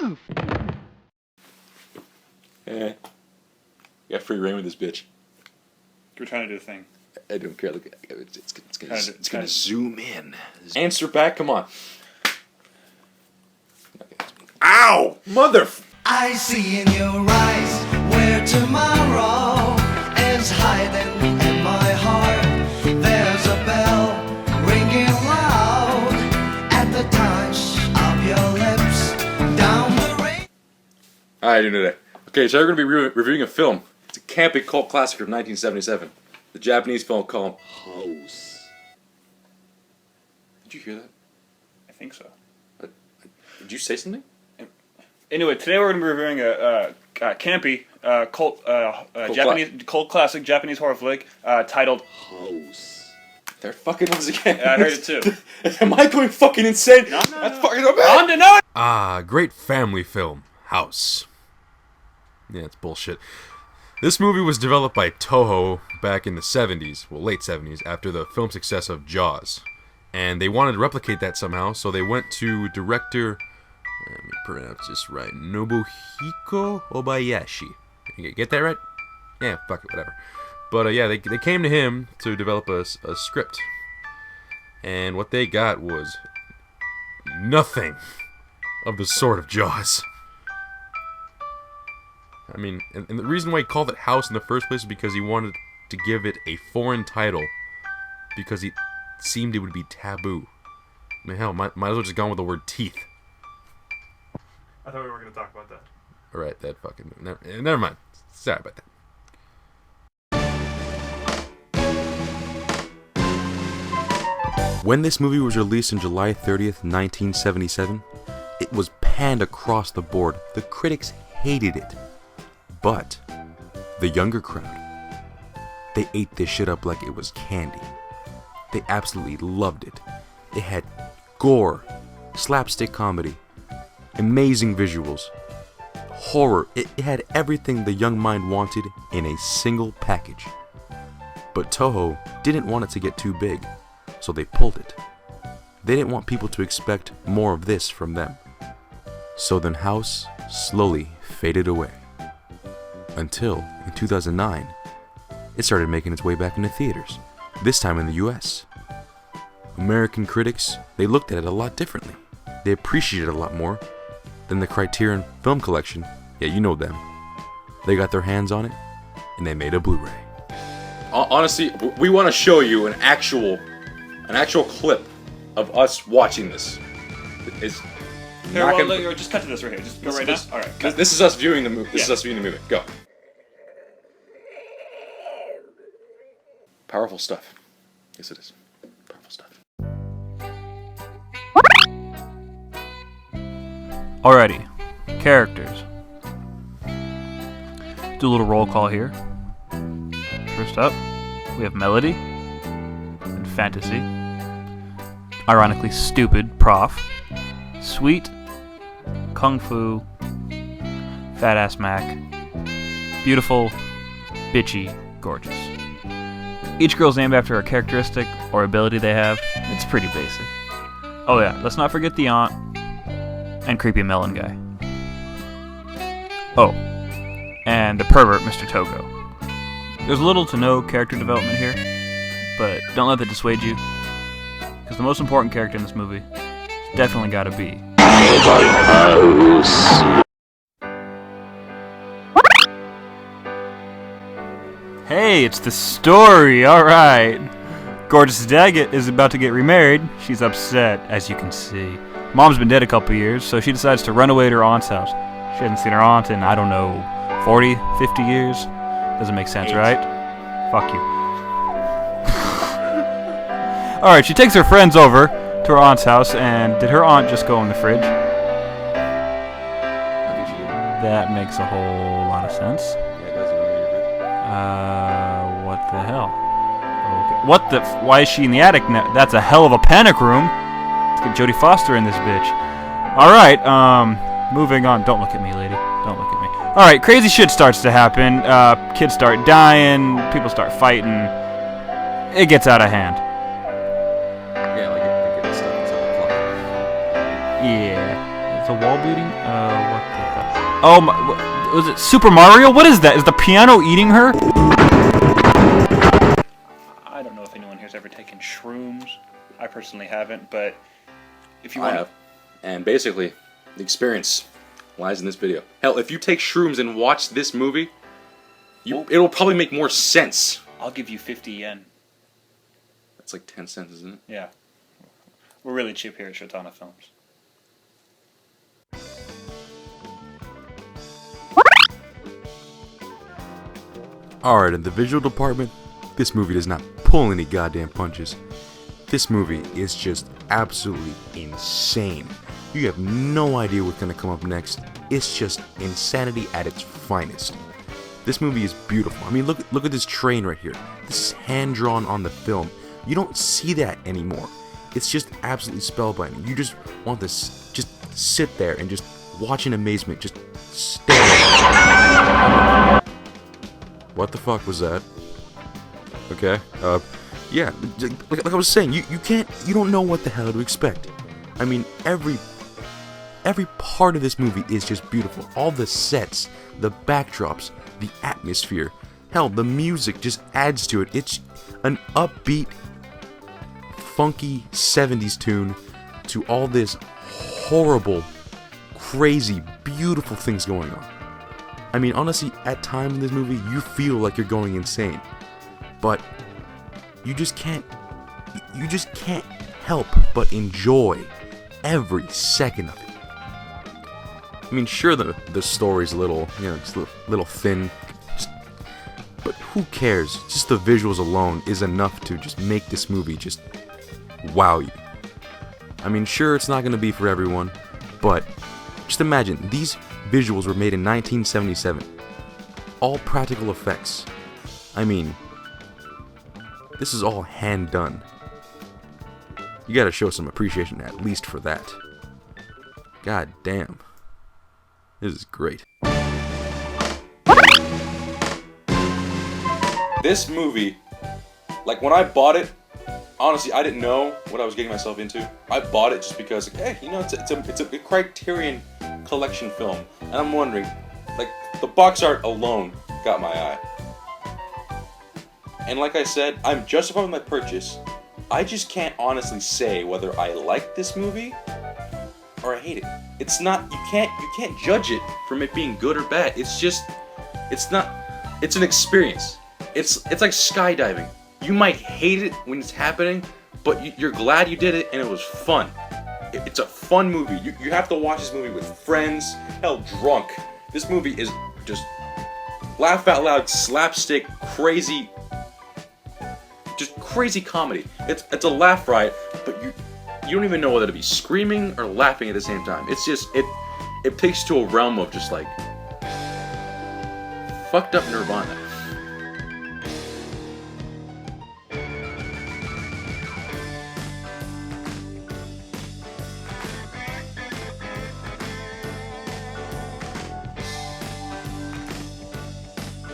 You got free reign with this bitch. We're trying to do a thing. I don't care. Look, it's gonna to zoom in. Answer back. Come on. Ow, mother. I see in your eyes where tomorrow is hiding in my heart. There's a bell ringing loud at the touch of your lips down the rain. All right, doing today. Okay, so we're gonna be reviewing a film. It's a campy cult classic from 1977. The Japanese film called House. Did you hear that? I think so. Did you say something? Anyway, today we're going to be reviewing a campy cult classic Japanese horror flick titled House. They're fucking once again. Yeah, I heard it too. Am I going fucking insane? No. That's fucking so bad. On to know it. Great family film, House. Yeah, it's bullshit. This movie was developed by Toho back in the 70s, well, late 70s, after the film success of Jaws. And they wanted to replicate that somehow, so they went to director, let me pronounce this right, Nobuhiko Obayashi. You get that right? Yeah, fuck it, whatever. But yeah, they came to him to develop a script. And what they got was nothing of the sort of Jaws. I mean, and the reason why he called it House in the first place is because he wanted to give it a foreign title, because he seemed it would be taboo. I mean, hell, might as well just gone with the word teeth. I thought we were going to talk about that. Alright, that fucking... Never mind. Sorry about that. When this movie was released on July 30th, 1977, it was panned across the board. The critics hated it. But the younger crowd, they ate this shit up like it was candy. They absolutely loved it. It had gore, slapstick comedy, amazing visuals, horror. It had everything the young mind wanted in a single package. But Toho didn't want it to get too big, so they pulled it. They didn't want people to expect more of this from them. So then House slowly faded away. Until, in 2009, it started making its way back into theaters, this time in the US. American critics, they looked at it a lot differently. They appreciated it a lot more than the Criterion Film Collection. Yeah, you know them. They got their hands on it, and they made a Blu-ray. Honestly, we want to show you an actual clip of us watching this. It's Here, just cut to this right here. Just go right now. All right. This is us viewing the movie. This is us viewing the movie. Go. Powerful stuff. Yes, it is. Powerful stuff. Alrighty, characters. Do a little roll call here. First up, we have Melody and Fantasy. Ironically stupid Prof. Sweet, Kung Fu, Fat Ass Mac, Beautiful, Bitchy, Gorgeous. Each girl's named after a characteristic or ability they have. It's pretty basic. Oh yeah, let's not forget the aunt and creepy melon guy. Oh, and the pervert, Mr. Togo. There's little to no character development here, but don't let that dissuade you, because the most important character in this movie has definitely got to be Hey, it's the story, alright. Gorgeous' dad is about to get remarried. She's upset, as you can see. Mom's been dead a couple years, so she decides to run away to her aunt's house. She hasn't seen her aunt in, I don't know, 40, 50 years? Doesn't make sense, right? Fuck you. Alright, she takes her friends over to her aunt's house, and did her aunt just go in the fridge? That makes a whole lot of sense. What the hell? Okay. What the? Why is she in the attic now? That's a hell of a panic room. Let's get Jodie Foster in this bitch. Alright, moving on. Don't look at me, lady. Don't look at me. Alright, crazy shit starts to happen. Kids start dying. People start fighting. It gets out of hand. Yeah, like it stuff inside the clock. Yeah. Is the wall bleeding? What the hell? Oh my, was it Super Mario? What is that? Is the piano eating her? I don't know if anyone here's ever taken shrooms. I personally haven't, but if you I want, have. And basically, the experience lies in this video. Hell, if you take shrooms and watch this movie, it'll probably make more sense. I'll give you 50 yen. That's like 10 cents, isn't it? Yeah, we're really cheap here at Shotana Films. Alright, in the visual department, this movie does not pull any goddamn punches. This movie is just absolutely insane. You have no idea what's gonna come up next. It's just insanity at its finest. This movie is beautiful. I mean, look at this train right here. This is hand drawn on the film. You don't see that anymore. It's just absolutely spellbinding. You just want this, just sit there and just watch in amazement, just stare. What the fuck was that? Okay, yeah, like I was saying, you don't know what the hell to expect. I mean, every part of this movie is just beautiful. All the sets, the backdrops, the atmosphere, hell, the music just adds to it. It's an upbeat, funky 70s tune to all this horrible, crazy, beautiful things going on. I mean, honestly, at times in this movie, you feel like you're going insane. But you just can't help but enjoy every second of it. I mean, sure, the story's a little, just a little thin, but who cares? Just the visuals alone is enough to just make this movie just wow you. I mean, sure, it's not going to be for everyone, but just imagine, these visuals were made in 1977. All practical effects. I mean, this is all hand done. You gotta show some appreciation at least for that. God damn. This is great. This movie, like when I bought it, honestly, I didn't know what I was getting myself into. I bought it just because, hey, it's a Criterion Collection film, and I'm wondering, like, the box art alone got my eye. And like I said, I'm justified with my purchase. I just can't honestly say whether I like this movie or I hate it. It's not, you can't judge it from it being good or bad. It's just, it's an experience. It's like skydiving. You might hate it when it's happening, but you're glad you did it and it was fun. It's a fun movie. You have to watch this movie with friends, hell, drunk. This movie is just laugh out loud, slapstick, crazy, just crazy comedy. It's a laugh riot, but you don't even know whether to be screaming or laughing at the same time. It's just, it takes to a realm of just like fucked up Nirvana.